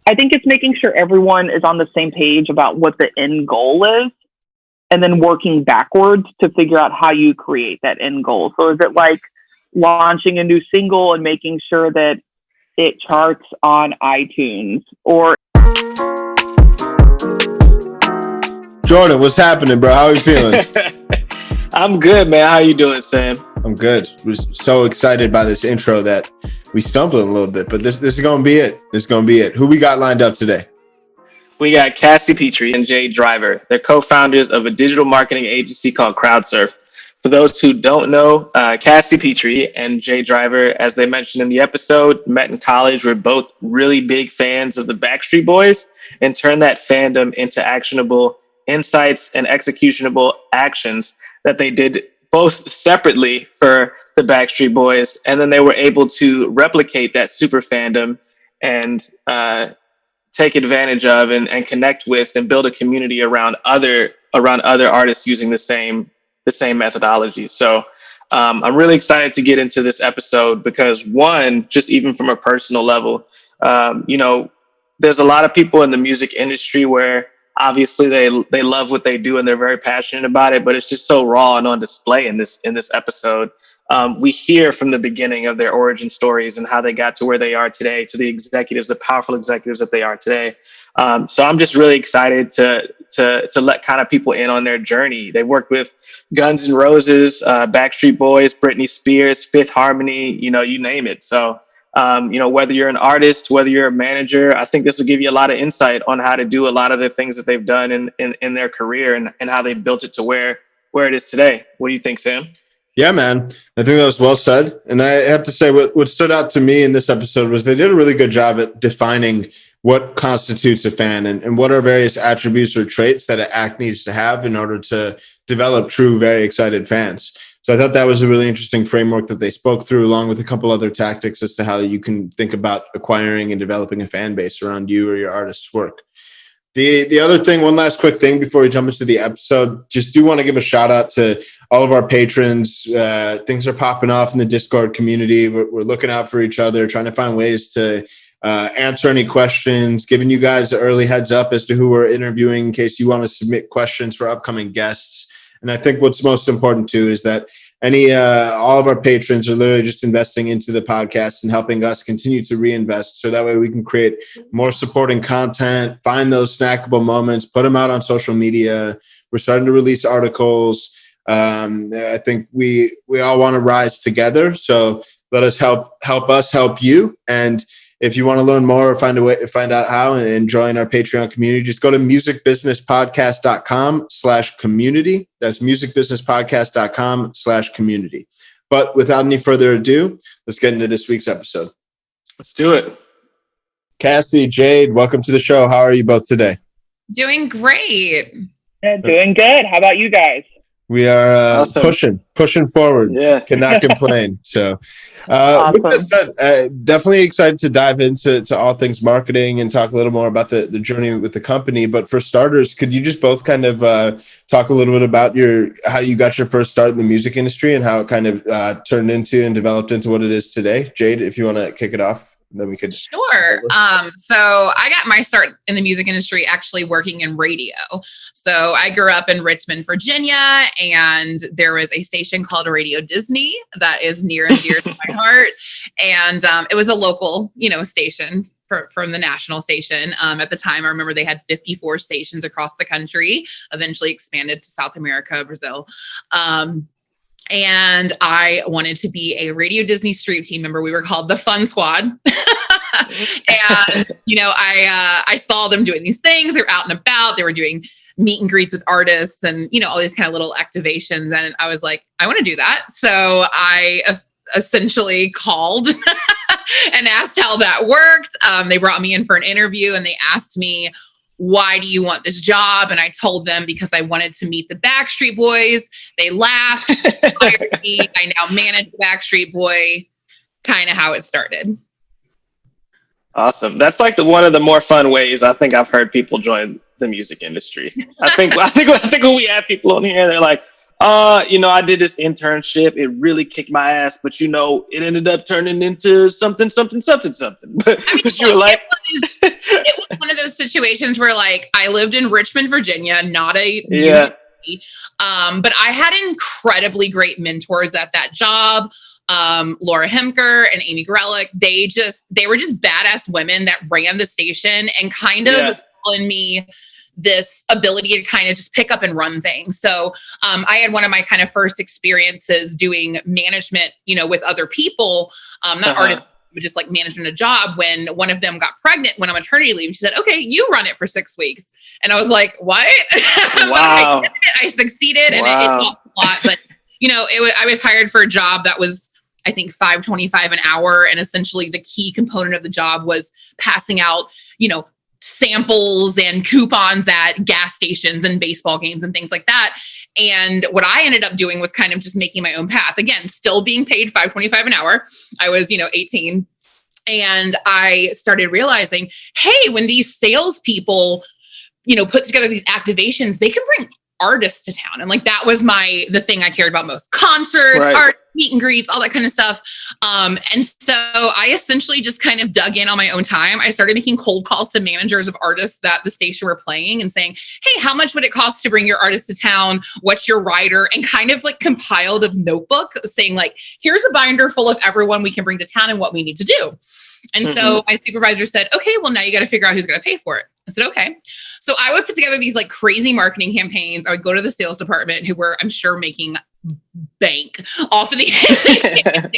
I think it's making sure everyone is on the same page about what the end goal is, and then working backwards to figure out how you create that end goal. So is it like launching a new single and making sure that it charts on iTunes? Or Jordan, what's happening, bro? How are you feeling? I'm good, man. How you doing, Sam? I'm good. We're so excited by this intro that we stumbled a little bit, but this is going to be it. This is going to be it. Who we got lined up today? We got Cassie, Petrey, and Jade. They're co-founders of a digital marketing agency called Crowdsurf. For those who don't know, Cassie, Petrey, and Jade, as they mentioned in the episode, met in college. We're both really big fans of the Backstreet Boys and turned that fandom into actionable insights and executionable actions that they did both separately for the Backstreet Boys. And then they were able to replicate that super fandom and take advantage of and connect with and build a community around other artists using the same methodology. So I'm really excited to get into this episode because, one, just even from a personal level, there's a lot of people in the music industry where obviously they love what they do and they're very passionate about it, but it's just so raw and on display in this episode. We hear from the beginning of their origin stories and how they got to where they are today, to the executives, the powerful executives that they are today. So I'm just really excited to let kind of people in on their journey. They worked with Guns N' Roses, Backstreet Boys, Britney Spears, Fifth Harmony, you name it. So, whether you're an artist, whether you're a manager, I think this will give you a lot of insight on how to do a lot of the things that they've done in their career and how they built it to where it is today. What do you think, Sam? Yeah, man. I think that was well said. And I have to say what stood out to me in this episode was they did a really good job at defining what constitutes a fan and what are various attributes or traits that an act needs to have in order to develop true, very excited fans. So I thought that was a really interesting framework that they spoke through, along with a couple other tactics as to how you can think about acquiring and developing a fan base around you or your artist's work. The other thing, one last quick thing before we jump into the episode, just do want to give a shout out to all of our patrons. Things are popping off in the Discord community. We're looking out for each other, trying to find ways to answer any questions, giving you guys the early heads up as to who we're interviewing in case you want to submit questions for upcoming guests. And I think what's most important too is that all of our patrons are literally just investing into the podcast and helping us continue to reinvest. So that way we can create more supporting content, find those snackable moments, put them out on social media. We're starting to release articles. I think we all want to rise together. So let us help us help you. And if you want to learn more or find out how and join our Patreon community, just go to musicbusinesspodcast.com/community. That's musicbusinesspodcast.com/community. But without any further ado, let's get into this week's episode. Let's do it. Cassie, Jade, welcome to the show. How are you both today? Doing great. yeah, doing good. How about you guys? We are awesome. pushing forward. Yeah. Cannot complain. So Awesome. with that said, definitely excited to dive into all things marketing and talk a little more about the journey with the company. But for starters, could you just both kind of talk a little bit about how you got your first start in the music industry and how it kind of turned into and developed into what it is today? Jade, if you want to kick it off. Then we could. Sure. So I got my start in the music industry actually working in radio. So I grew up in Richmond, Virginia, and there was a station called Radio Disney that is near and dear to my heart. And it was a local, station from the national station. At the time, I remember they had 54 stations across the country, eventually expanded to South America, Brazil. And I wanted to be a Radio Disney street team member. We were called the Fun Squad. And, I saw them doing these things. They were out and about. They were doing meet and greets with artists and, all these kind of little activations. And I was like, I want to do that. So I essentially called and asked how that worked. They brought me in for an interview and they asked me, why do you want this job? And I told them because I wanted to meet the Backstreet Boys. They laughed, hired me. I now manage the Backstreet Boy, kind of how it started. Awesome. That's like one of the more fun ways I think I've heard people join the music industry. I think when we have people on here, they're like, I did this internship. It really kicked my ass, but it ended up turning into something. But you were like, it situations where like I lived in Richmond, Virginia, not a music city, but I had incredibly great mentors at that job. Laura Hemker and Amy Grelick, they were just badass women that ran the station and kind of saw in me this ability to kind of just pick up and run things. So I had one of my kind of first experiences doing management, with other people, not artists, but just like management a job, when one of them got pregnant, went on maternity leave. She said, okay, you run it for 6 weeks. And I was like, what? Wow. I succeeded and it helped a lot. But, I was hired for a job that was, I think, $5.25 an hour. And essentially the key component of the job was passing out, samples and coupons at gas stations and baseball games and things like that. And what I ended up doing was kind of just making my own path. Again, still being paid $5.25 an hour. I was, 18. And I started realizing, hey, when these salespeople, put together these activations, they can bring artists to town. And like, that was the thing I cared about most. Concerts, art, meet and greets, all that kind of stuff. And so I essentially just kind of dug in on my own time. I started making cold calls to managers of artists that the station were playing and saying, hey, how much would it cost to bring your artist to town? What's your rider? And kind of like compiled a notebook saying like, here's a binder full of everyone we can bring to town and what we need to do. And so my supervisor said, okay, well, now you got to figure out who's going to pay for it. I said, okay. So I would put together these like crazy marketing campaigns. I would go to the sales department who were, I'm sure, making bank off of the,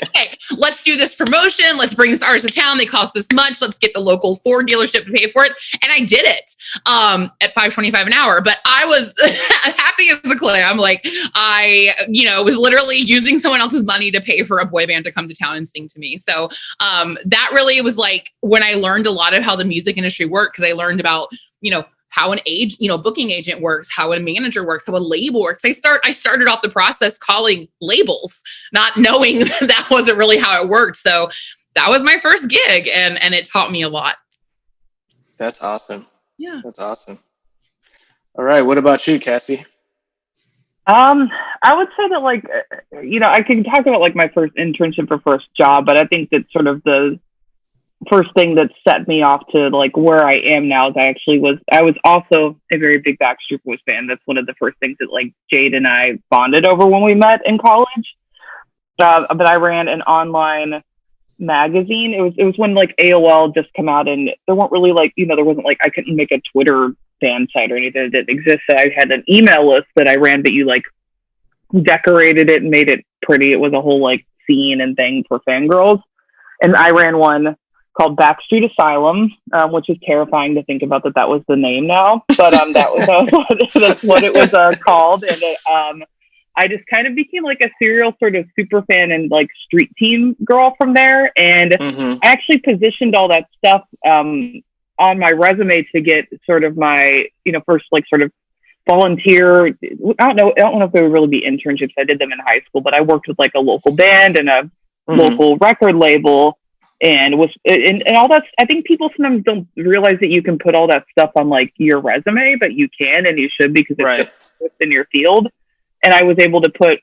okay, let's do this promotion. Let's bring this artist to town. They cost this much. Let's get the local Ford dealership to pay for it. And I did it at $5.25 an hour, but I was happy as a clam. Like I, was literally using someone else's money to pay for a boy band to come to town and sing to me. So that really was like when I learned a lot of how the music industry worked, because I learned about, how an booking agent works, how a manager works, how a label works. I started off the process calling labels, not knowing that wasn't really how it worked. So that was my first gig and it taught me a lot. That's awesome. Yeah. That's awesome. All right. What about you, Cassie? I would say that like, I can talk about like my first internship or first job, but I think that sort of the first thing that set me off to like where I am now is I was also a very big Backstreet Boys fan. That's one of the first things that like Jade and I bonded over when we met in college. But I ran an online magazine. It was when like AOL just come out and there weren't really like, there wasn't like, I couldn't make a Twitter fan site or anything that didn't exist. So I had an email list that I ran, but you like decorated it and made it pretty. It was a whole like scene and thing for fangirls. And I ran one called Backstreet Asylum, which is terrifying to think about that was the name now, but that's what it was called. And I just kind of became like a serial sort of super fan and like street team girl from there. And I actually positioned all that stuff on my resume to get sort of my, first like sort of volunteer. I don't know if they would really be internships. I did them in high school, but I worked with like a local band and a local record label. And all that. I think people sometimes don't realize that you can put all that stuff on like your resume, but you can and you should because it's just in your field. And I was able to put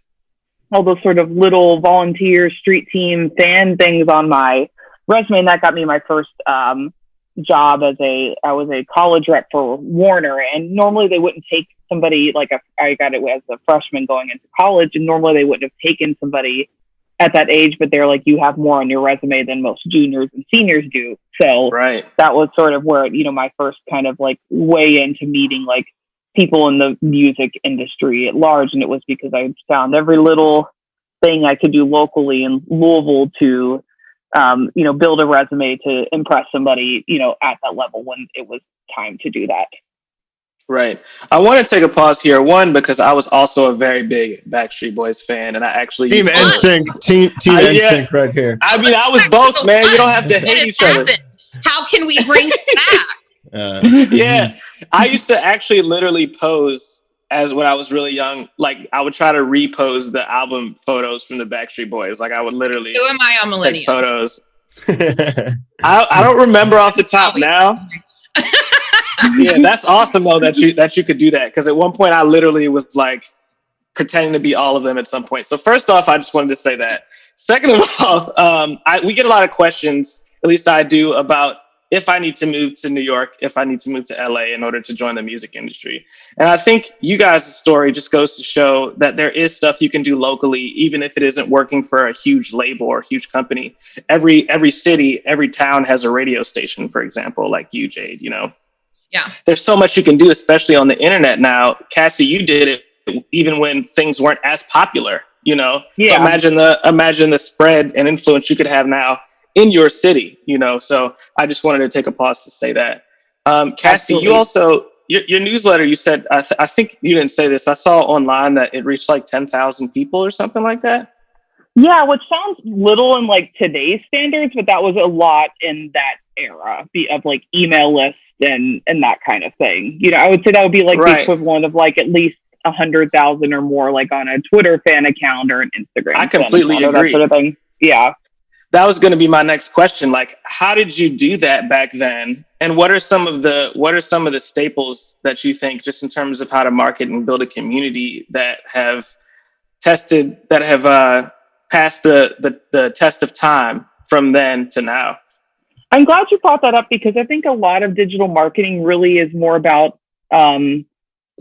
all those sort of little volunteer street team fan things on my resume, and that got me my first job I was a college rep for Warner. And normally they wouldn't take somebody I got it as a freshman going into college, and normally they wouldn't have taken somebody at that age, but they're like, you have more on your resume than most juniors and seniors do. So that was sort of where, my first kind of like way into meeting like people in the music industry at large. And it was because I found every little thing I could do locally in Louisville to, build a resume to impress somebody, at that level when it was time to do that. Right. I want to take a pause here. One, because I was also a very big Backstreet Boys fan, and I actually Team NSYNC, Team NSYNC right here. I mean, I was both, man. You don't have to hate each other. How can we bring it back? Yeah, I used to actually literally pose as when I was really young. Like I would try to repose the album photos from the Backstreet Boys. Like I would literally Who am I on Millennium? take photos. I don't remember off the top now. Yeah, that's awesome though that you could do that, because at one point I literally was like pretending to be all of them at some point. So first off, I just wanted to say that. Second of all, we get a lot of questions, at least I do, about if I need to move to New York, if I need to move to LA in order to join the music industry. And I think you guys' story just goes to show that there is stuff you can do locally, even if it isn't working for a huge label or huge company. Every city, every town has a radio station, for example, like you, Jade, you know? Yeah. There's so much you can do, especially on the internet now. Cassie, you did it even when things weren't as popular, you know? Yeah. So imagine the spread and influence you could have now in your city, you know? So I just wanted to take a pause to say that. Cassie, Absolutely. you also, your newsletter, you said, I think you didn't say this. I saw online that it reached like 10,000 people or something like that. Yeah, which sounds little in like today's standards, but that was a lot in that era of like email lists and that kind of thing. You know, I would say that would be like the equivalent of like at least 100,000 or more, like on a Twitter fan account or an Instagram. I completely agree. That sort of thing. Yeah. That was going to be my next question. Like, how did you do that back then? And what are some of the staples that you think, just in terms of how to market and build a community, that have passed the test of time from then to now? I'm glad you brought that up, because I think a lot of digital marketing really is more about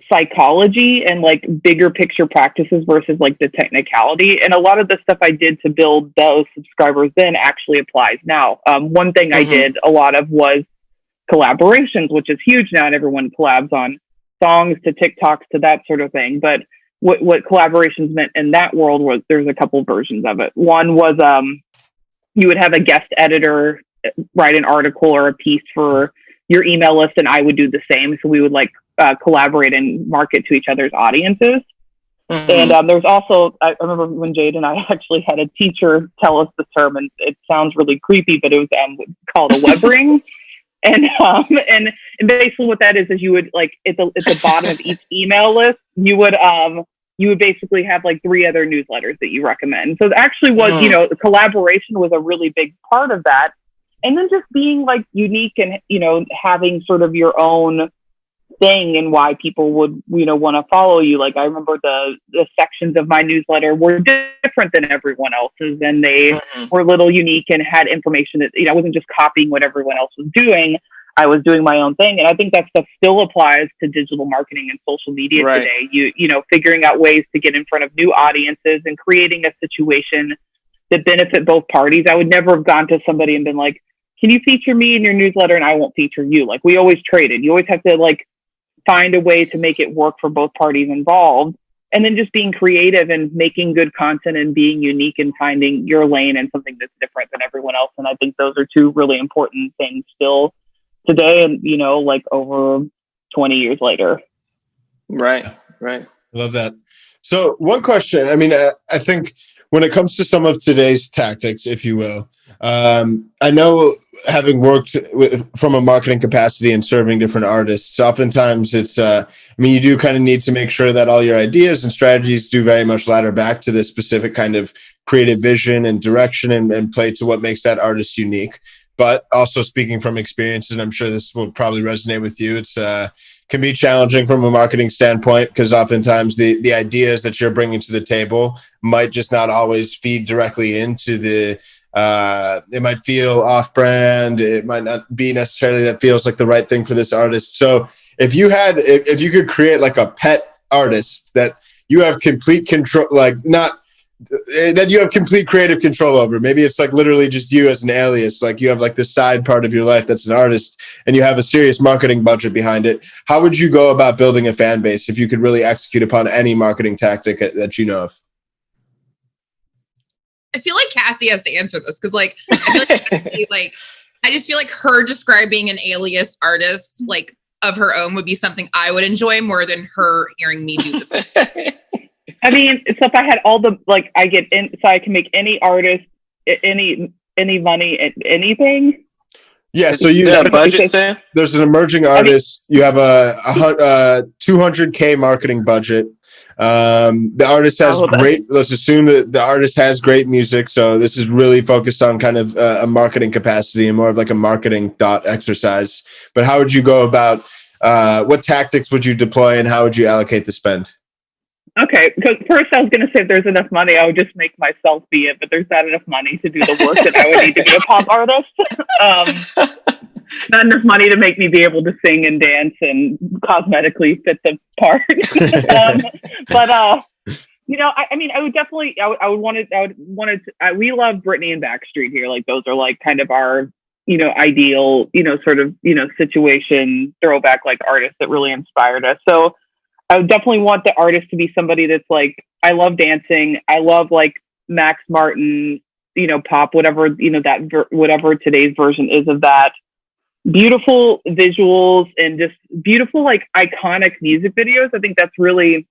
psychology and like bigger picture practices versus like the technicality. And a lot of the stuff I did to build those subscribers then actually applies now. One thing I did a lot of was collaborations, which is huge now, and everyone collabs on songs to TikToks to that sort of thing. But what collaborations meant in that world was there's a couple versions of it. One was you would have a guest editor write an article or a piece for your email list, and I would do the same. So we would like collaborate and market to each other's audiences. And there's also, I remember when Jade and I actually had a teacher tell us the term, and it sounds really creepy, but it was called a web ring. And basically what that is you would like at the bottom of each email list, you would basically have like 3 other newsletters that you recommend. So it actually was, you know, the collaboration was a really big part of that. And then just being like unique and, you know, having sort of your own thing and why people would, you know, want to follow you. Like I remember the sections of my newsletter were different than everyone else's, and they were a little unique and had information that, you know, I wasn't just copying what everyone else was doing. I was doing my own thing. And I think that stuff still applies to digital marketing and social media today. You know, figuring out ways to get in front of new audiences and creating a situation that benefit both parties. I would never have gone to somebody and been like, can you feature me in your newsletter and I won't feature you? Like we always traded. You always have to like find a way to make it work for both parties involved. And then just being creative and making good content and being unique and finding your lane and something that's different than everyone else. And I think those are 2 really important things still today, and, you know, like over 20 years later. Right. I love that. So one question, I mean, I think when it comes to some of today's tactics, if you will, I know, having worked from a marketing capacity and serving different artists, oftentimes it's, I mean, you do kind of need to make sure that all your ideas and strategies do very much ladder back to this specific kind of creative vision and direction and play to what makes that artist unique. But also speaking from experience, and I'm sure this will probably resonate with you, it's can be challenging from a marketing standpoint, because oftentimes the ideas that you're bringing to the table might just not always feed directly into the it might feel off-brand. It might not be necessarily that feels like the right thing for this artist. So if you could create like a pet artist that you have complete control, like not that you have complete creative control over. Maybe it's like literally just you as an alias, like you have like the side part of your life that's an artist and you have a serious marketing budget behind it. How would you go about building a fan base if you could really execute upon any marketing tactic that you know of? I feel like Cassie has to answer this, because like I feel like I just feel like her describing an alias artist like of her own would be something I would enjoy more than her hearing me do this. I mean, so if I had all the like I get in, so I can make any artist any money anything. Yeah, so you have a budget, Sam? There's an emerging artist. You have a 200K marketing budget. The artist has let's assume that the artist has great music. So this is really focused on kind of a marketing capacity and more of like a marketing thought exercise. But how would you go about, what tactics would you deploy and how would you allocate the spend? Okay, because first I was going to say if there's enough money, I would just make myself be it, but there's not enough money to do the work that I would need to be a pop artist. not enough money to make me be able to sing and dance and cosmetically fit the part. But I mean, I would definitely, we love Britney and Backstreet here. Like those are like kind of our, ideal, sort of, situation throwback like artists that really inspired us. So I would definitely want the artist to be somebody that's like, I love dancing. I love like Max Martin, pop, whatever, whatever today's version is of that. Beautiful visuals and just beautiful, like iconic music videos. I think that's really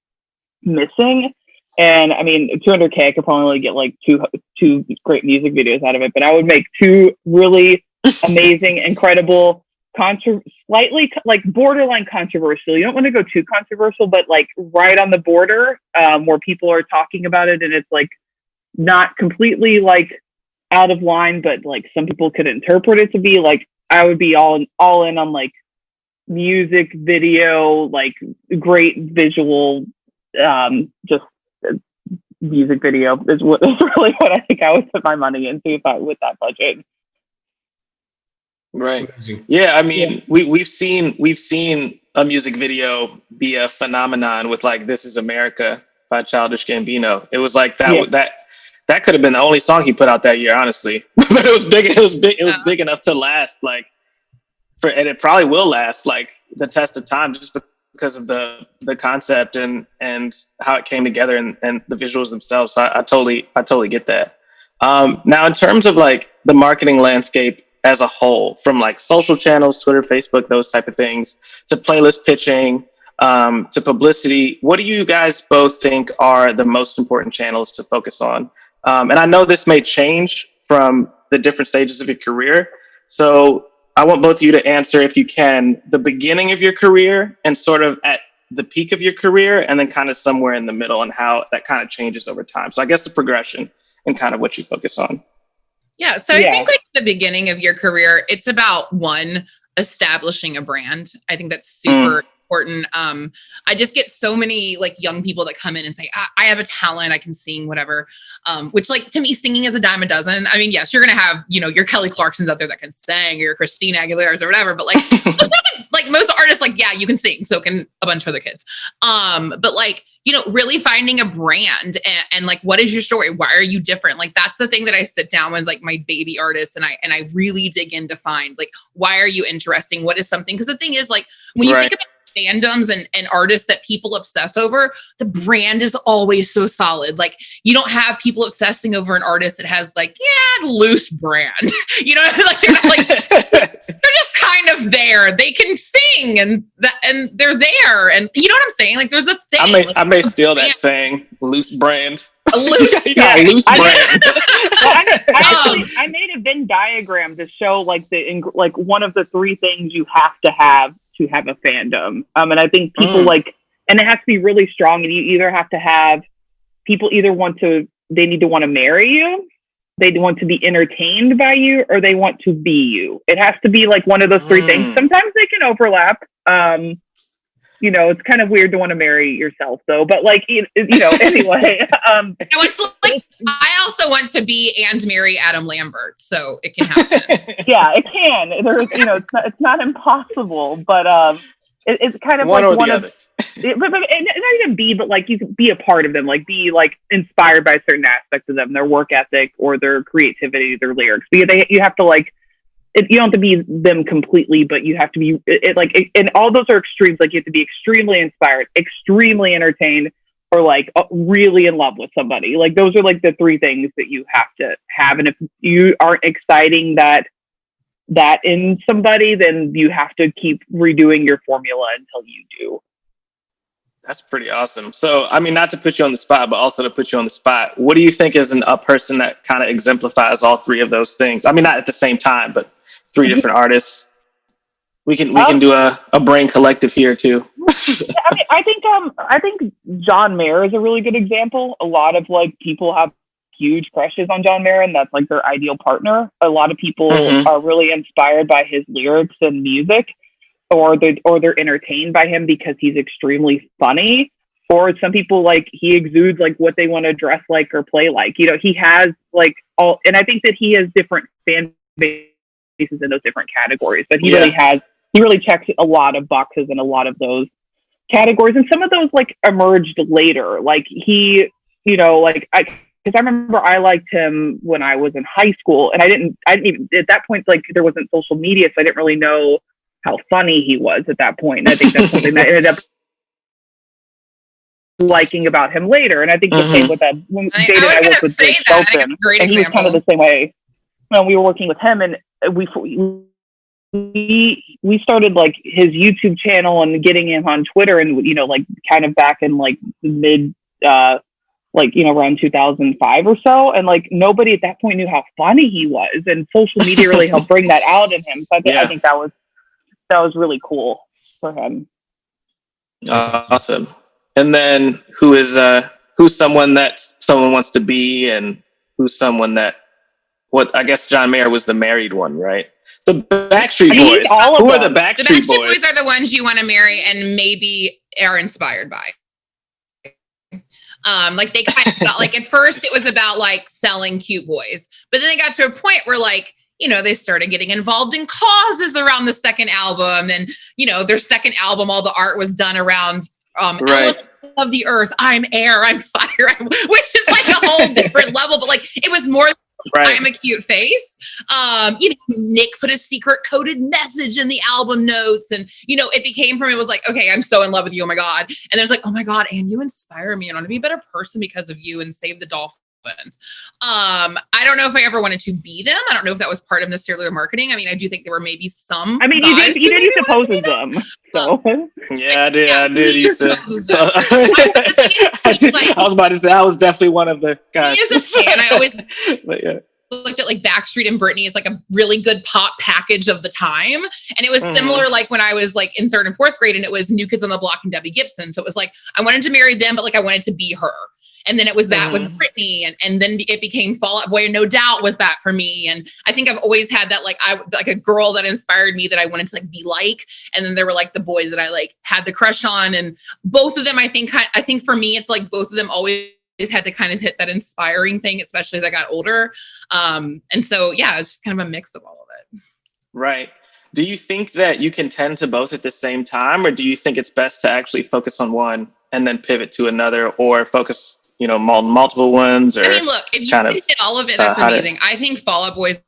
missing. And I mean, 200K, I could probably only get like two great music videos out of it, but I would make two really amazing, incredible, slightly like borderline controversial. You don't want to go too controversial, but like right on the border, where people are talking about it and it's like not completely like out of line, but like some people could interpret it to be like, I would be all in on like music video, like great visual, just music video is really what I think I would put my money into with that budget. Right. Yeah. I mean, we've seen a music video be a phenomenon with like "This Is America" by Childish Gambino. It was like that. Yeah. That could have been the only song he put out that year, honestly. But it was big. It was big enough to last, like, and it probably will last, like, the test of time, just because of the concept and how it came together and the visuals themselves. So I totally get that. Now, in terms of like the marketing landscape as a whole, from like social channels, Twitter, Facebook, those type of things, to playlist pitching, to publicity, what do you guys both think are the most important channels to focus on? And I know this may change from the different stages of your career. So I want both of you to answer, if you can, the beginning of your career and sort of at the peak of your career, and then kind of somewhere in the middle and how that kind of changes over time. So I guess the progression and kind of what you focus on. Yeah. So I think like the beginning of your career, it's about establishing a brand. I think that's super important. I just get so many like young people that come in and say, I have a talent, I can sing, whatever. Which like to me, singing is a dime a dozen. I mean, yes, you're going to have, your Kelly Clarksons out there that can sing, or your Christina Aguilera's or whatever, but like, like most artists, like, yeah, you can sing. So can a bunch of other kids. But like, really finding a brand and like, what is your story? Why are you different? Like, that's the thing that I sit down with like my baby artists and I really dig in to find like, why are you interesting? What is something? Because the thing is like, when you think about fandoms and artists that people obsess over, the brand is always so solid. Like, you don't have people obsessing over an artist that has like, loose brand, like they're not like, they're just kind of there. They can sing and they're there. And you know what I'm saying? Like, there's a thing. I may steal that saying, loose brand. A loose, loose brand. I made a Venn diagram to show like one of the three things you have to have a fandom. And I think people like, and it has to be really strong, and you either have to have people they need to want to marry you, they want to be entertained by you, or they want to be you. It has to be like one of those three things. Sometimes they can overlap. It's kind of weird to want to marry yourself though, but like, anyway. I also want to be and marry Adam Lambert, so it can happen. Yeah, it can. There's, it's not impossible, but it's kind of one like or one the of, other. but not even be, but like you can be a part of them, like be like inspired by certain aspects of them, their work ethic or their creativity, their lyrics. Because you have to like, you don't have to be them completely, but you have to be and all those are extremes. Like you have to be extremely inspired, extremely entertained, or like really in love with somebody. Like those are like the three things that you have to have. And if you aren't exciting that in somebody, then you have to keep redoing your formula until you do. That's pretty awesome. So, I mean, not to put you on the spot, but also to put you on the spot, what do you think is a person that kind of exemplifies all three of those things? I mean, not at the same time, but three different artists. We can do a brain collective here too. I mean, I think John Mayer is a really good example. A lot of like people have huge crushes on John Mayer, and that's like their ideal partner. A lot of people are really inspired by his lyrics and music, or they're entertained by him because he's extremely funny. Or some people like he exudes like what they want to dress like or play like. He has like all, and I think that he has different fan base in those different categories. But he really checks a lot of boxes in a lot of those categories. And some of those like emerged later. Like he, you know, like because I remember I liked him when I was in high school, and I didn't even at that point, like there wasn't social media, so I didn't really know how funny he was at that point. And I think that's something that ended up liking about him later. And I think the same with that when Jade and I worked with Jake Shelton, and he was kind of the same way. When we were working with him, and we started like his YouTube channel and getting him on Twitter, and you know, like kind of back in like mid like, you know, around 2005 or so. And like nobody at that point knew how funny he was, and social media really helped bring that out in him. So I think that was really cool for him. Awesome. And then who's someone that someone wants to be, and who's someone that, I guess John Mayer was the married one, right? The Backstreet Boys. Who are the Backstreet Boys? The Backstreet Boys are the ones you want to marry and maybe are inspired by. Like they kind of got, like at first it was about like selling cute boys, but then they got to a point where like, you know, they started getting involved in causes around the second album, and you know, their second album, all the art was done around elements of the earth. I'm air, I'm fire, which is like a whole different level, but like it was more I'm a cute face. You know, Nick put a secret coded message in the album notes, and you know, it became from, it was like, okay, I'm so in love with you, oh my god. And then it's like, oh my god, and you inspire me, and I want to be a better person because of you, and save the dolphins. I don't know if I ever wanted to be them. I don't know if that was part of necessarily their marketing. I mean, I do think there were maybe some. I mean, you did used to pose as them. So. Yeah, I did used to. I was about to say I was definitely one of the guys. As a fan, I always but looked at like Backstreet and Britney as like a really good pop package of the time. And it was similar like when I was like in 3rd and 4th grade, and it was New Kids on the Block and Debbie Gibson. So it was like, I wanted to marry them, but like I wanted to be her. And then it was that with Britney, and then it became Fall Out Boy, and No Doubt was that for me. And I think I've always had that, like a girl that inspired me that I wanted to like be like. And then there were like the boys that I like had the crush on, and both of them, I think for me, it's like both of them always had to kind of hit that inspiring thing, especially as I got older. And so, yeah, it's just kind of a mix of all of it. Right. Do you think that you can tend to both at the same time, or do you think it's best to actually focus on one and then pivot to another, or focus, you know, multiple ones? Or I mean, look, if you can hit all of it, that's amazing. I think Fall Out Boy is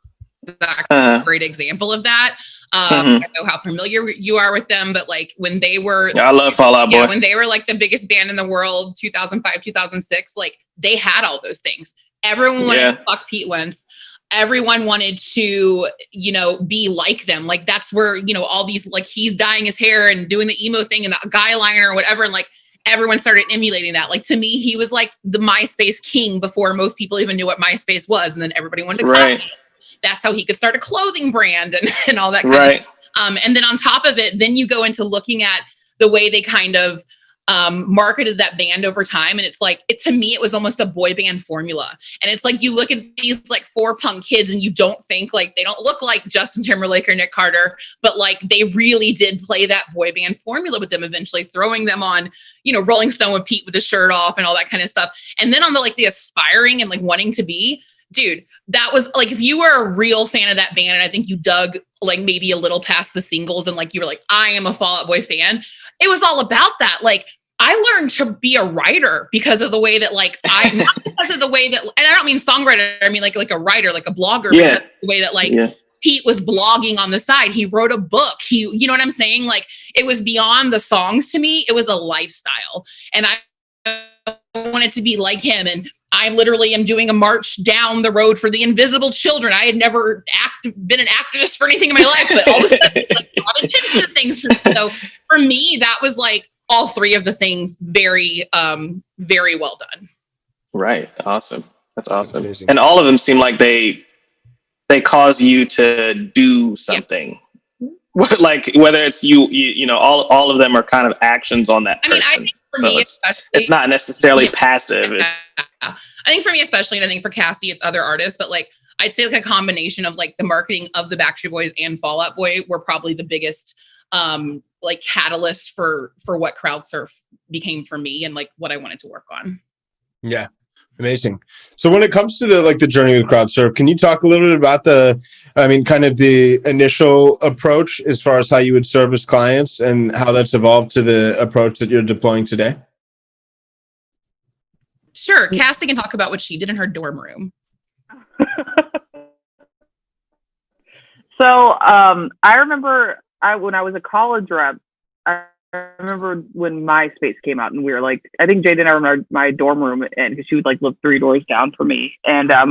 a great example of that. I don't know how familiar you are with them, but like when they were, I love Fall Out Boy. Yeah, when they were like the biggest band in the world, 2005, 2006, like they had all those things. Everyone wanted to fuck Pete Wentz. Everyone wanted to, you know, be like them. Like that's where, you know, all these, like he's dyeing his hair and doing the emo thing and the guy liner or whatever. And like, everyone started emulating that. Like to me, he was like the MySpace king before most people even knew what MySpace was. And then everybody wanted to copy it. That's how he could start a clothing brand and all that kind of stuff. And then on top of it, then you go into looking at the way they kind of marketed that band over time. And it's like, to me, it was almost a boy band formula. And it's like, you look at these like 4 punk kids and you don't think like, they don't look like Justin Timberlake or Nick Carter, but like they really did play that boy band formula with them, eventually throwing them on, you know, Rolling Stone with Pete with his shirt off and all that kind of stuff. And then on the, like the aspiring and like wanting to be, dude, that was like, if you were a real fan of that band, and I think you dug like maybe a little past the singles and like, you were like, I am a Fall Out Boy fan. It was all about that. Like, I learned to be a writer because of the way that like, not because of the way that, and I don't mean songwriter, I mean like a writer, like a blogger, because of the way that like Pete was blogging on the side. He wrote a book. You know what I'm saying? Like it was beyond the songs to me. It was a lifestyle. And I wanted to be like him. And I literally am doing a march down the road for the invisible children. I had never been an activist for anything in my life, but all of a sudden, like, brought attention to things. So for me, that was like all 3 of the things very, very well done. Right. Awesome. That's awesome. That's and all of them seem like they cause you to do something. Yeah. Like whether it's you know, all of them are kind of actions on that person. I mean, I think for me, it's not necessarily passive. I think for me, especially, and I think for Cassie, it's other artists, but like, I'd say like a combination of like the marketing of the Backstreet Boys and Fall Out Boy were probably the biggest, like catalyst for what Crowdsurf became for me and like what I wanted to work on. Yeah. Amazing. So when it comes to the journey with Crowdsurf, can you talk a little bit about kind of the initial approach as far as how you would service clients and how that's evolved to the approach that you're deploying today? Sure. Cassie can talk about what she did in her dorm room. So I remember when I was a college rep, I remember when MySpace came out, and we were like, I think Jade and I were in my dorm room, and because she would like live 3 doors down from me, and I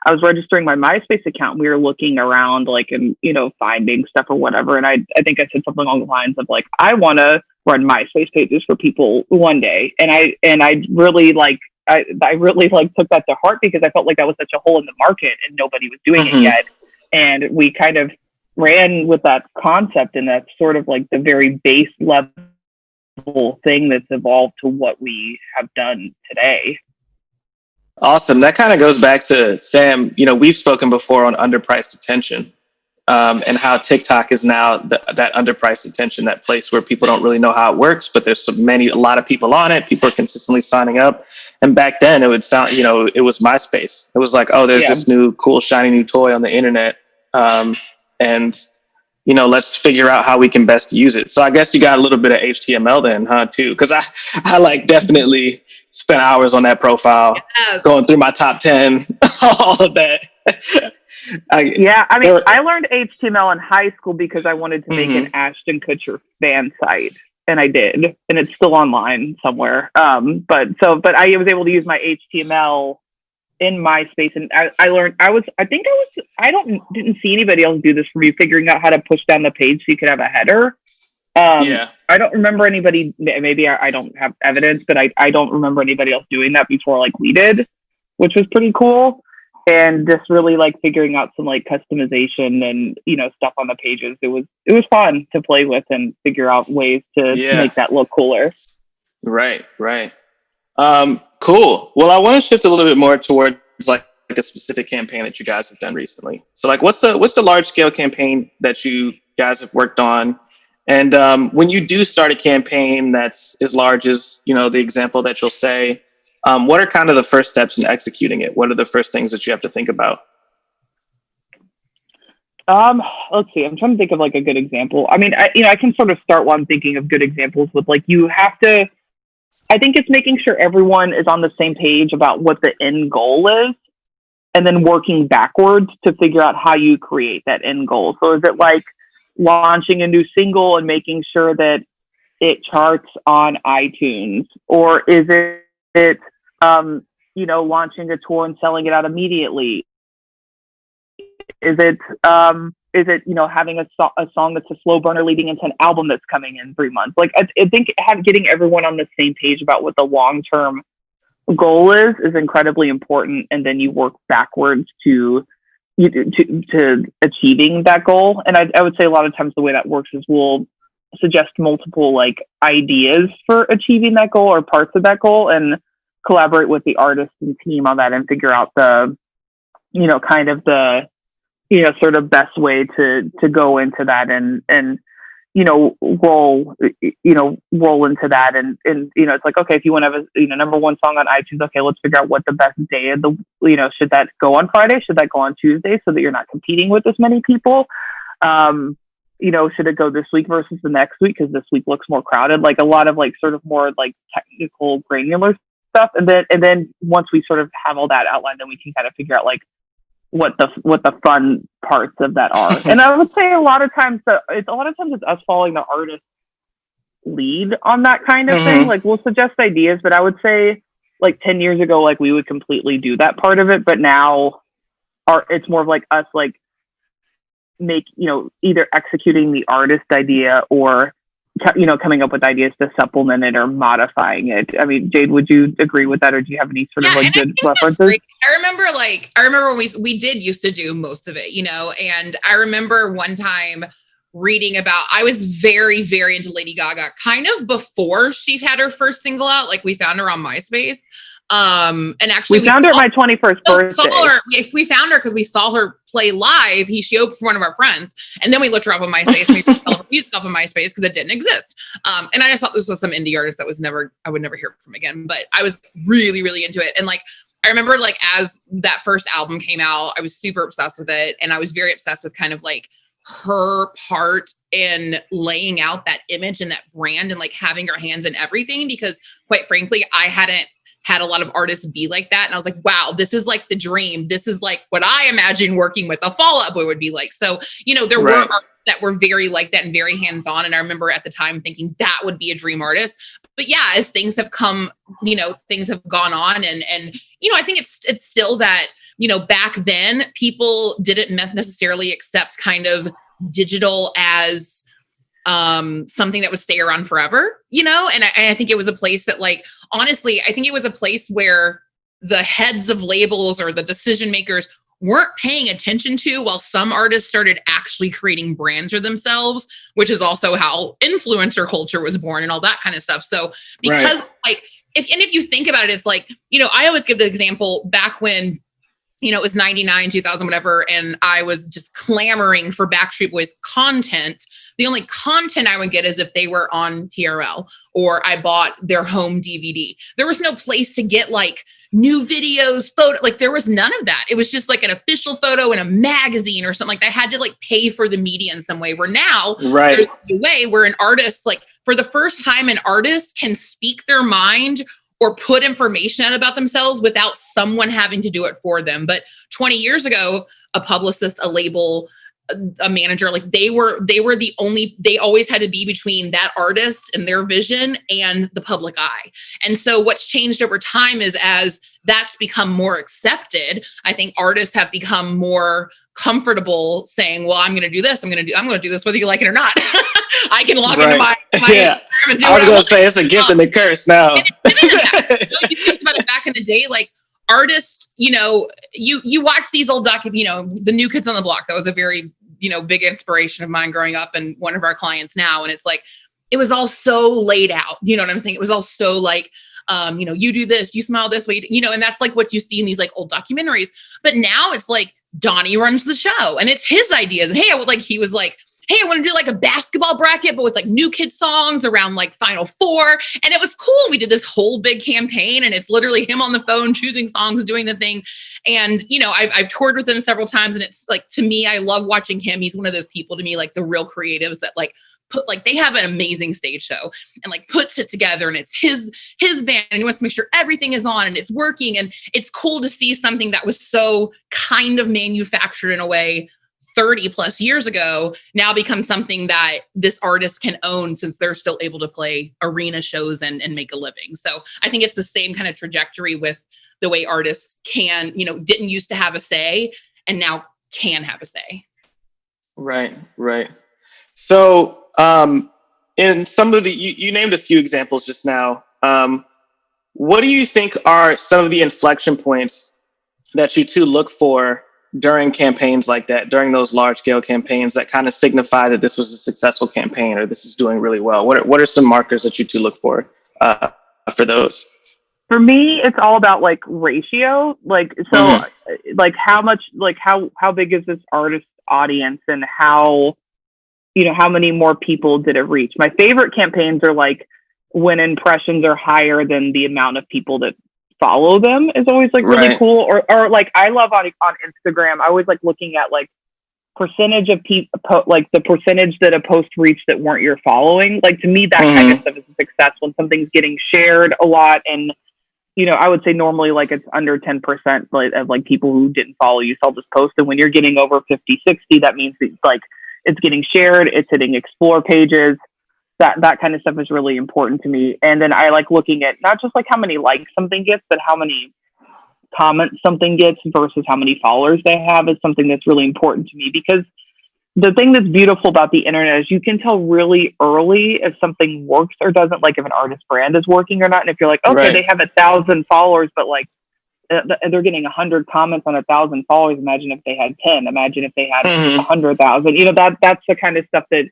was registering my MySpace account. We were looking around, like, and finding stuff or whatever, and I think I said something along the lines of like, I want to run MySpace pages for people one day, and I really like. I really like took that to heart because I felt like that was such a hole in the market and nobody was doing it yet. And we kind of ran with that concept, and that's sort of like the very base level thing that's evolved to what we have done today. Awesome. That kind of goes back to Sam. We've spoken before on underpriced attention, and how TikTok is now that underpriced attention, that place where people don't really know how it works, but there's a lot of people on it. People are consistently signing up. And back then it would sound, it was MySpace. It was like, oh, there's this new cool, shiny new toy on the internet. And let's figure out how we can best use it. So I guess you got a little bit of HTML then, too? Because I like definitely spent hours on that profile, going through my top 10, all of that. I learned HTML in high school because I wanted to make an Ashton Kutcher fan site, and I did, and it's still online somewhere. But I was able to use my HTML in MySpace, and I didn't see anybody else do this for me, figuring out how to push down the page so you could have a header. I don't remember anybody, maybe I don't have evidence, but I don't remember anybody else doing that before like we did, which was pretty cool. And just really like figuring out some like customization and, stuff on the pages. It was fun to play with and figure out ways to make that look cooler. Right. Cool. Well, I want to shift a little bit more towards like a specific campaign that you guys have done recently. So like, what's the large scale campaign that you guys have worked on? And when you do start a campaign that's as large as, the example that you'll say, what are kind of the first steps in executing it? What are the first things that you have to think about? Let's see. I'm trying to think of like a good example. I mean, I can sort of start while I'm thinking of good examples with like, you have to, I think it's making sure everyone is on the same page about what the end goal is, and then working backwards to figure out how you create that end goal. So is it like launching a new single and making sure that it charts on iTunes, or is it launching a tour and selling it out immediately? Is it having a song that's a slow burner leading into an album that's coming in 3 months? Like, I think getting everyone on the same page about what the long-term goal is incredibly important. And then you work backwards to achieving that goal. And I would say a lot of times the way that works is we'll suggest multiple like ideas for achieving that goal or parts of that goal, and collaborate with the artist and team on that and figure out the, kind of the, sort of best way to go into that and roll into that. And it's like, okay, if you want to have a, number one song on iTunes, okay, let's figure out what the best day of the, should that go on Friday? Should that go on Tuesday so that you're not competing with as many people? Should it go this week versus the next week? Cause this week looks more crowded, like a lot of like sort of more like technical granular stuff. And then once we sort of have all that outlined, then we can kind of figure out like what the fun parts of that are. And I would say a lot of times it's us following the artist lead on that kind of thing. Like we'll suggest ideas, but I would say like 10 years ago, like we would completely do that part of it. But now it's more of like us, like either executing the artist idea or, coming up with ideas to supplement it or modifying it. I mean, Jade, would you agree with that? Or do you have any sort of like good references? I remember when we did used to do most of it, and I remember one time reading about, I was very, very into Lady Gaga kind of before she had her first single out. Like we found her on MySpace. And actually we found her at my 21st birthday. We found her because we saw her play live. She opened for one of our friends, and then we looked her up on MySpace and we found her music off of MySpace because it didn't exist. And I just thought this was some indie artist that I would never hear from again. But I was really, really into it. And like I remember like as that first album came out, I was super obsessed with it. And I was very obsessed with kind of like her part in laying out that image and that brand and like having her hands in everything, because quite frankly, I hadn't had a lot of artists be like that. And I was like, wow, this is like the dream. This is like what I imagine working with a Fall Out Boy would be like. So, you know, there were artists that were very like that and very hands-on. And I remember at the time thinking that would be a dream artist. But yeah, as things have come, you know, things have gone on and, you know, I think it's still that, you know, back then people didn't necessarily accept kind of digital as something that would stay around forever, you know? And I think it was a place that like, honestly, I think it was a place where the heads of labels or the decision makers weren't paying attention to, while some artists started actually creating brands for themselves, which is also how influencer culture was born and all that kind of stuff. So because like, if you think about it, it's like, you know, I always give the example back when, you know, it was 99, 2000, whatever. And I was just clamoring for Backstreet Boys content. The only content I would get is if they were on TRL or I bought their home DVD. There was no place to get like new videos, photo, like there was none of that. It was just like an official photo in a magazine or something like that. I had to like pay for the media in some way, where now there's a way where an artist, like for the first time, an artist can speak their mind or put information out about themselves without someone having to do it for them. But 20 years ago, a publicist, a label, a manager, like they were the only, they always had to be between that artist and their vision and the public eye. And so what's changed over time is as that's become more accepted, I think artists have become more comfortable saying, well, I'm going to do this. I'm going to do this whether you like it or not. I can log into my yeah. And do I was going to say it's a gift and a curse now. You think about it back in the day, like artists, you know, you watch these old you know, the New Kids on the Block. That was a very, you know, big inspiration of mine growing up and one of our clients now. And it's like, it was all so laid out. You know what I'm saying? It was all so like, you know, you do this, you smile this way, you know, and that's like what you see in these like old documentaries. But now it's like Donnie runs the show and it's his ideas. Hey, he was like, hey, I want to do like a basketball bracket, but with like New Kid songs around like Final Four. And it was cool. We did this whole big campaign and it's literally him on the phone, choosing songs, doing the thing. And, you know, I've toured with him several times and it's like, to me, I love watching him. He's one of those people to me, like the real creatives that like put, like they have an amazing stage show and like puts it together and it's his band and he wants to make sure everything is on and it's working. And it's cool to see something that was so kind of manufactured in a way 30 plus years ago now becomes something that this artist can own since they're still able to play arena shows and make a living. So I think it's the same kind of trajectory with the way artists can, you know, didn't used to have a say and now can have a say. Right. So in some of the, you named a few examples just now. What do you think are some of the inflection points that you two look for during campaigns like that, during those large scale campaigns that kind of signify that this was a successful campaign or this is doing really well? What are some markers that you two look for those? For me, it's all about like ratio. Like, so like how much, like how big is this artist audience and how, you know, how many more people did it reach? My favorite campaigns are like when impressions are higher than the amount of people that follow them is always like really cool. Or like I love on Instagram, I always like looking at like percentage of people, like the percentage that a post reached that weren't your following. Like to me, that kind of stuff is a success when something's getting shared a lot. And, you know, I would say normally like it's under 10% of like people who didn't follow you saw this post. And when you're getting over 50, 60, that means it's like it's getting shared, it's hitting explore pages. That kind of stuff is really important to me. And then I like looking at not just like how many likes something gets, but how many comments something gets versus how many followers they have is something that's really important to me, because the thing that's beautiful about the internet is you can tell really early if something works or doesn't, like if an artist brand is working or not. And if you're like, okay, they have 1,000 followers, but like they're getting 100 comments on 1,000 followers. Imagine if they had 10, imagine if they had 100,000, you know, that's the kind of stuff that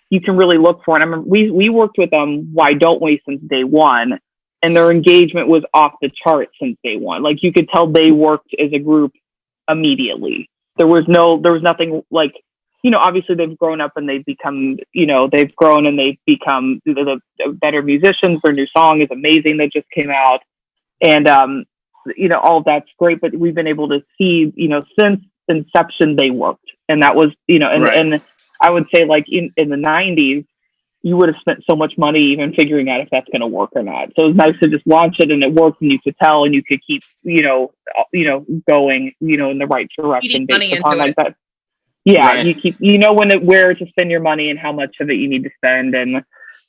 you can really look for. And I remember we worked with them, Why Don't We, since day one, and their engagement was off the charts since day one. Like you could tell they worked as a group immediately. There was nothing like, you know, obviously they've grown up and they've become, you know, they've grown and they've become the better musicians. Their new song is amazing that just came out. And all of that's great, but we've been able to see, since inception, they worked. And that was, and I would say like in the 90s, you would have spent so much money even figuring out if that's going to work or not. So it was nice to just launch it and it worked, and you could tell, and you could keep, going, in the right direction based upon like that. Yeah. Right. You keep, where to spend your money and how much of it you need to spend. And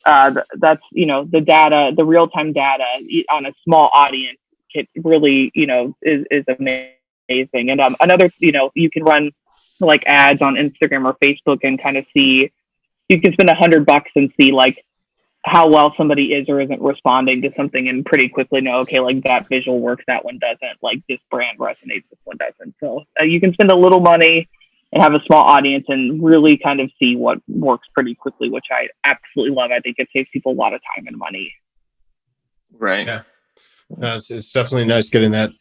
that's, the data, the real-time data on a small audience, it really, is amazing. And another, you can run like ads on Instagram or Facebook and kind of see, you can spend $100 and see like how well somebody is or isn't responding to something, and pretty quickly know, okay, like that visual works, that one doesn't, like this brand resonates, this one doesn't. So you can spend a little money and have a small audience and really kind of see what works pretty quickly, which I absolutely love. I think it saves people a lot of time and money. Right. Yeah. No, it's definitely nice getting that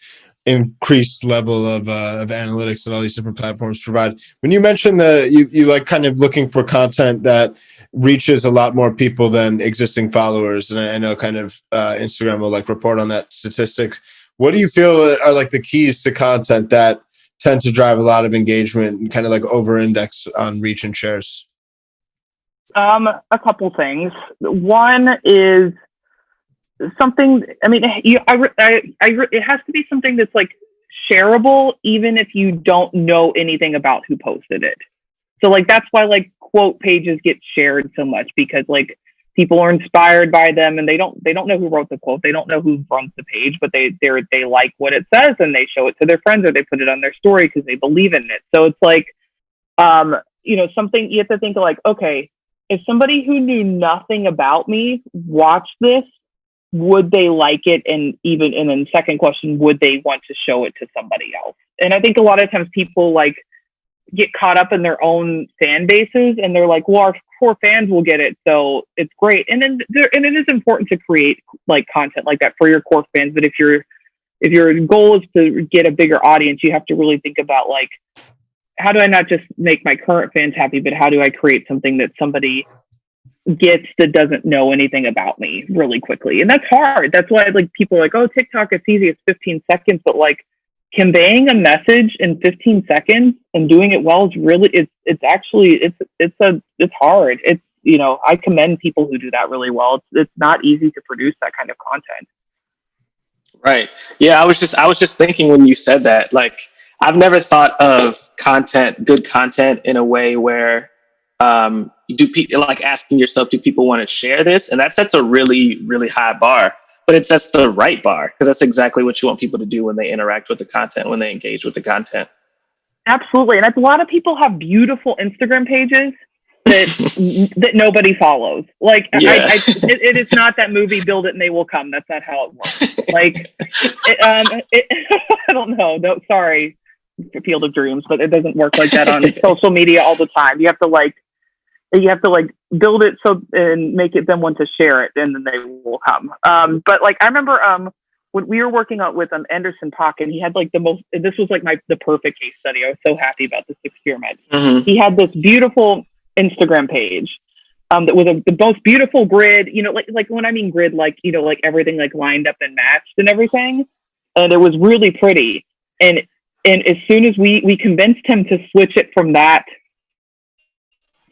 increased level of analytics that all these different platforms provide. When you mentioned you like kind of looking for content that reaches a lot more people than existing followers, and I know kind of Instagram will like report on that statistic. What do you feel are like the keys to content that tend to drive a lot of engagement and kind of like over-index on reach and shares? A couple things. One is something, it has to be something that's like shareable, even if you don't know anything about who posted it. So like, that's why like quote pages get shared so much, because like people are inspired by them, and they don't know who wrote the quote. They don't know who runs the page, but they like what it says, and they show it to their friends, or they put it on their story because they believe in it. So it's like, something you have to think of, like, okay, if somebody who knew nothing about me watched this, would they like it? And then second question, would they want to show it to somebody else? And I think a lot of times people like get caught up in their own fan bases, and they're like, well, our core fans will get it, so it's great. And then it is important to create like content like that for your core fans. But if your goal is to get a bigger audience, you have to really think about like, how do I not just make my current fans happy, but how do I create something that somebody gets that doesn't know anything about me really quickly? And that's hard. That's why like people are like, oh, TikTok, it's easy, it's 15 seconds, but like conveying a message in 15 seconds and doing it well is really, it's hard. It's, I commend people who do that really well. It's not easy to produce that kind of content. Right. Yeah. I was just thinking when you said that, like, I've never thought of good content in a way where, do people like asking yourself, do people want to share this? And that sets a really, really high bar, but it sets the right bar, because that's exactly what you want people to do when they interact with the content, when they engage with the content. Absolutely. And a lot of people have beautiful Instagram pages that nobody follows. Like, yeah. It is not that movie, Build It and They Will Come. That's not how it works. Like, I don't know. No, sorry, Field of Dreams, but it doesn't work like that on social media all the time. You have to build it and make it them want to share it, and then they will come. But like, I remember when we were working out with Anderson .Paak, and he had like this was like the perfect case study. I was so happy about this experiment. Mm-hmm. He had this beautiful Instagram page that was the most beautiful grid, like when I mean grid, like, like everything like lined up and matched and everything. And it was really pretty. And as soon as we convinced him to switch it from that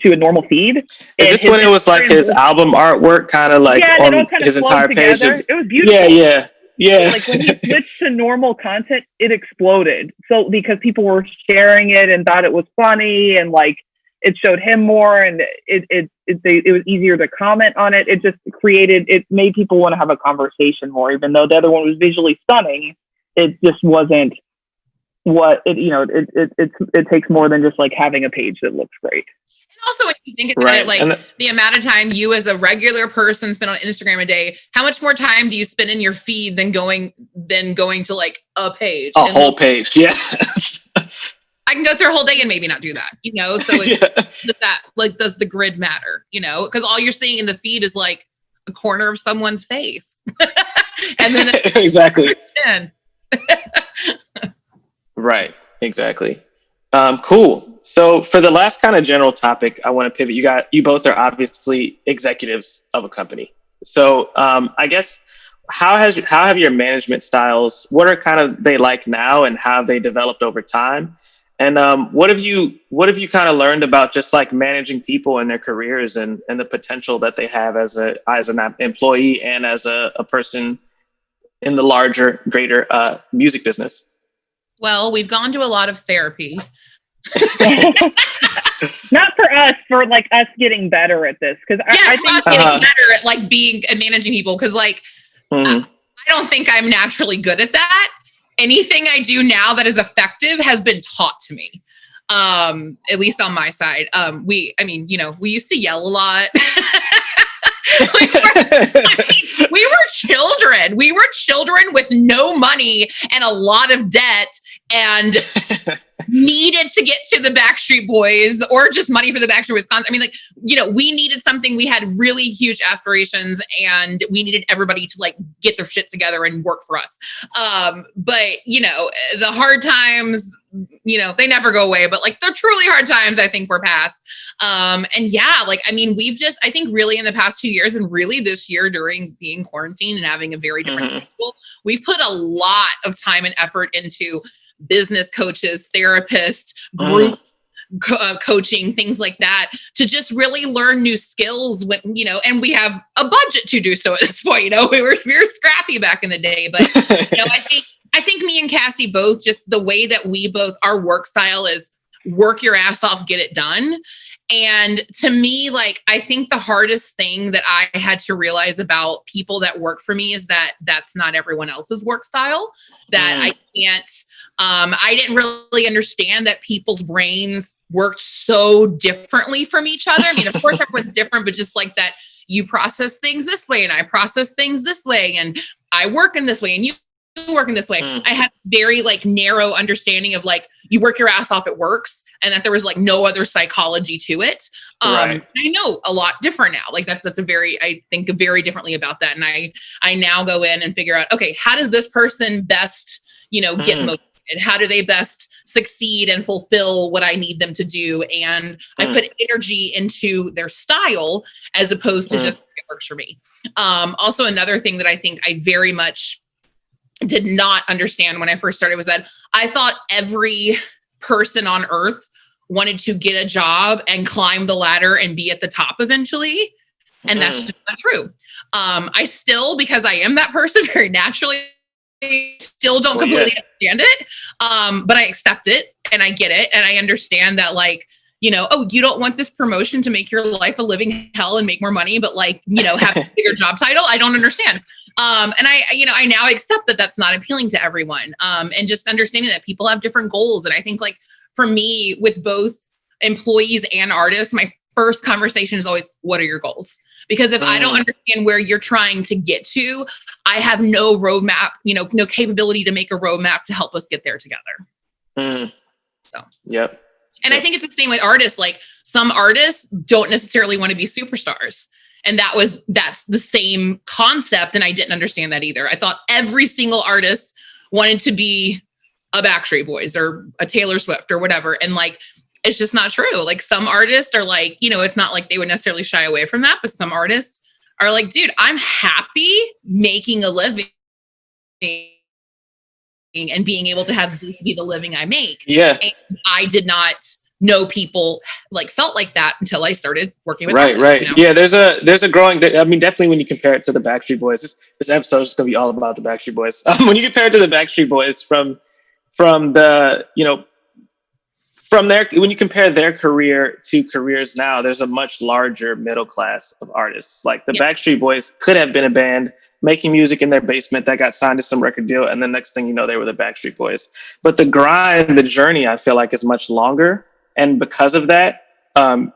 to a normal feed. Is this when it was like his album artwork kind of like on his entire page? It was beautiful. Yeah. Like when he switched to normal content, it exploded. So because people were sharing it and thought it was funny, and like it showed him more, and it was easier to comment on it. It made people want to have a conversation more, even though the other one was visually stunning. It just wasn't what it takes more than just like having a page that looks great. Also, when you think about it, like the amount of time you as a regular person spend on Instagram a day, how much more time do you spend in your feed than going to like a page? A whole page, yeah. I can go through a whole day and maybe not do that, So does the grid matter, Because all you're seeing in the feed is like a corner of someone's face, and then exactly. Right, exactly. Cool. So for the last kind of general topic, I want to pivot. You both are obviously executives of a company. So I guess how have your management styles, what are kind of they like now, and how have they developed over time? And what have you kind of learned about just like managing people in their careers, and the potential that they have as an employee and as a person in the larger, greater music business? Well, we've gone to a lot of therapy. Not for us, for like us getting better at this. Because I think us getting better at like being and managing people. Because like, I don't think I'm naturally good at that. Anything I do now that is effective has been taught to me. At least on my side. We used to yell a lot. We were children. We were children with no money and a lot of debt, and needed to get to the Backstreet Boys or just money for the Backstreet Wisconsin. I mean, like, we needed something. We had really huge aspirations, and we needed everybody to like get their shit together and work for us. But the hard times, they never go away, but like the truly hard times, I think we're past. And yeah, like, I mean, I think really in the past 2 years, and really this year during being quarantined and having a very different schedule, we've put a lot of time and effort into business coaches, therapists, group coaching, things like that, to just really learn new skills when, and we have a budget to do so at this point. We were scrappy back in the day, but I think me and Cassie both, just the way that our work style is work your ass off, get it done. And to me, like, I think the hardest thing that I had to realize about people that work for me is that that's not everyone else's work style, that I can't, I didn't really understand that people's brains worked so differently from each other. I mean, of course, everyone's different, but just like that, you process things this way and I process things this way, and I work in this way and you work in this way. I had this very like narrow understanding of like, you work your ass off, it works, and that there was like no other psychology to it. Right. I know a lot different now. Like that's I think very differently about that. And I now go in and figure out, okay, how does this person best, get motivated? How do they best succeed and fulfill what I need them to do? And I put energy into their style as opposed to just it works for me. Also, another thing that I think I very much did not understand when I first started was that I thought every person on earth wanted to get a job and climb the ladder and be at the top eventually. And that's just not true. I still, because I am that person very naturally, still don't completely understand it. But I accept it and I get it. And I understand that like, you don't want this promotion to make your life a living hell and make more money, but like, have a bigger job title. I don't understand. And I now accept that that's not appealing to everyone. And just understanding that people have different goals. And I think like for me, with both employees and artists, my first conversation is always, what are your goals? Because if I don't understand where you're trying to get to, I have no roadmap, no capability to make a roadmap to help us get there together. So, yep. And I think it's the same with artists. Like some artists don't necessarily want to be superstars. And that's the same concept. And I didn't understand that either. I thought every single artist wanted to be a Backstreet Boys or a Taylor Swift or whatever. And like, it's just not true. Like some artists are like, it's not like they would necessarily shy away from that, but some artists are like, dude, I'm happy making a living and being able to have this be the living I make. Yeah. And I did not know people like felt like that until I started working with artists, Right. Yeah, there's a growing, I mean, definitely when you compare it to the Backstreet Boys, this episode is going to be all about the Backstreet Boys. When you compare it to the Backstreet Boys from when you compare their career to careers now, there's a much larger middle class of artists. Like the Backstreet Boys could have been a band making music in their basement that got signed to some record deal, and the next thing you know, they were the Backstreet Boys. But the grind, the journey, I feel like is much longer. And because of that,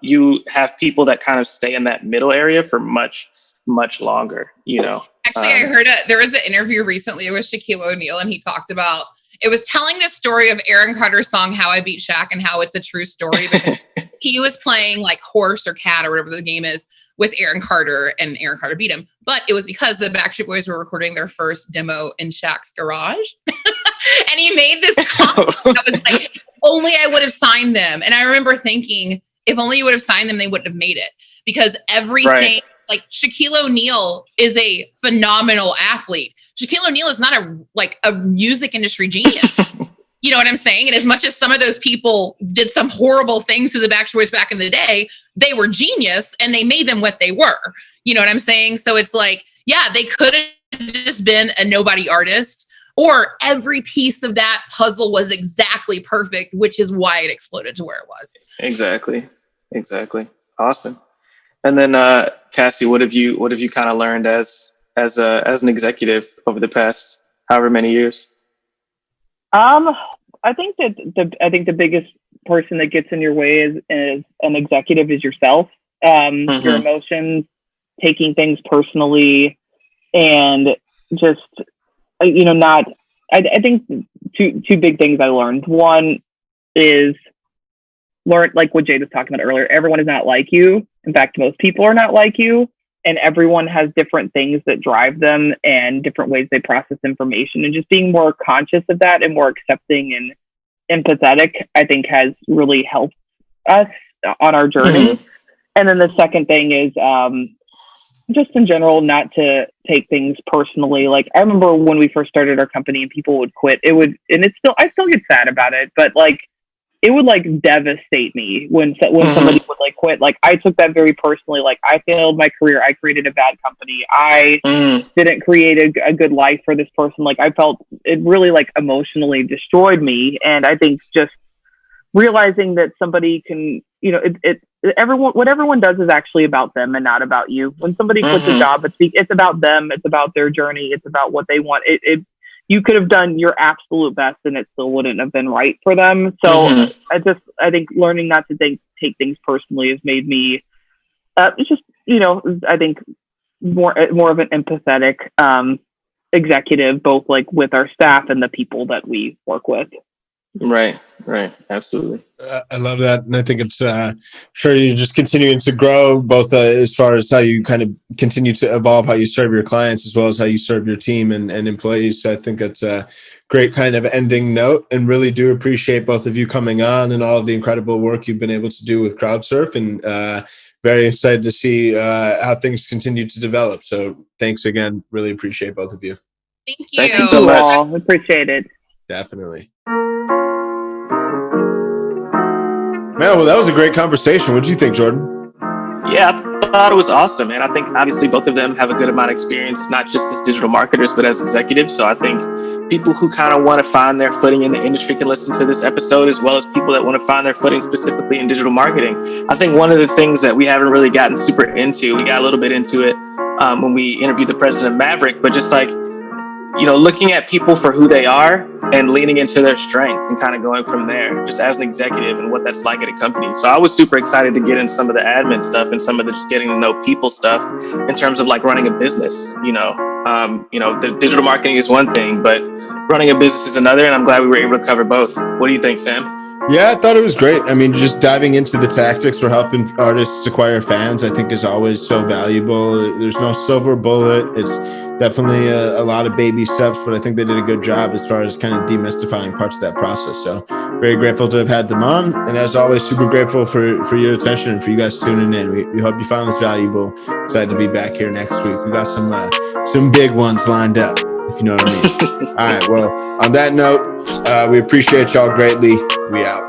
you have people that kind of stay in that middle area for much, much longer, Actually, I heard there was an interview recently with Shaquille O'Neal, and he talked about, it was telling the story of Aaron Carter's song, How I Beat Shaq, and how it's a true story. Because he was playing like horse or cat or whatever the game is with Aaron Carter, and Aaron Carter beat him. But it was because the Backstreet Boys were recording their first demo in Shaq's garage. And he made this comment that was like, if only I would have signed them. And I remember thinking, if only you would have signed them, they wouldn't have made it. Because everything like Shaquille O'Neal is a phenomenal athlete. Shaquille O'Neal is not a music industry genius. You know what I'm saying? And as much as some of those people did some horrible things to the Backstreet Boys back in the day, they were genius and they made them what they were. You know what I'm saying? So it's like, yeah, they could have just been a nobody artist, or every piece of that puzzle was exactly perfect, which is why it exploded to where it was. Exactly. Awesome. And then Cassie, what have you kind of learned as an executive over the past however many years? I think that the biggest person that gets in your way is an executive is yourself. Your emotions, taking things personally, and just not. I think two big things I learned. One is learn, like what Jade was talking about earlier. Everyone is not like you. In fact, most people are not like you. And everyone has different things that drive them and different ways they process information. And just being more conscious of that and more accepting and empathetic, I think, has really helped us on our journey. And then the second thing is just in general, not to take things personally. Like, I remember when we first started our company and people would quit, I still get sad about it, but like, it would like devastate me when somebody would like quit. Like, I took that very personally. Like, I failed my career. I created a bad company. I didn't create a good life for this person. Like, I felt it really like emotionally destroyed me. And I think just realizing that somebody can, what everyone does is actually about them and not about you. When somebody quits a job, it's about them. It's about their journey. It's about what they want. You could have done your absolute best and it still wouldn't have been right for them. So I think learning not to take things personally has made me, I think more of an empathetic executive, both like with our staff and the people that we work with. Right. Absolutely. I love that. And I think it's sure you're just continuing to grow both as far as how you kind of continue to evolve how you serve your clients as well as how you serve your team and employees. So I think that's a great kind of ending note, and really do appreciate both of you coming on and all of the incredible work you've been able to do with Crowdsurf, and very excited to see how things continue to develop. So thanks again. Really appreciate both of you. Thank you. Thank you so much. Appreciate it. Definitely. Man, well, that was a great conversation. What did you think, Jordan? Yeah, I thought it was awesome, man. I think obviously both of them have a good amount of experience, not just as digital marketers, but as executives. So I think people who kind of want to find their footing in the industry can listen to this episode, as well as people that want to find their footing specifically in digital marketing. I think one of the things that we haven't really gotten super into, we got a little bit into it when we interviewed the president of Maverick, but just like, looking at people for who they are and leaning into their strengths and kind of going from there, just as an executive and what that's like at a company. So I was super excited to get into some of the admin stuff and some of the just getting to know people stuff in terms of like running a business. The digital marketing is one thing, but running a business is another. And I'm glad we were able to cover both. What do you think, Sam? Yeah, I thought it was great. I mean, just diving into the tactics for helping artists acquire fans, I think is always so valuable. There's no silver bullet. It's definitely a lot of baby steps, but I think they did a good job as far as kind of demystifying parts of that process. So very grateful to have had them on. And as always, super grateful for your attention and for you guys tuning in. We hope you found this valuable. Excited to be back here next week. We got some big ones lined up, if you know what I mean. All right. Well, on that note, we appreciate y'all greatly. We out.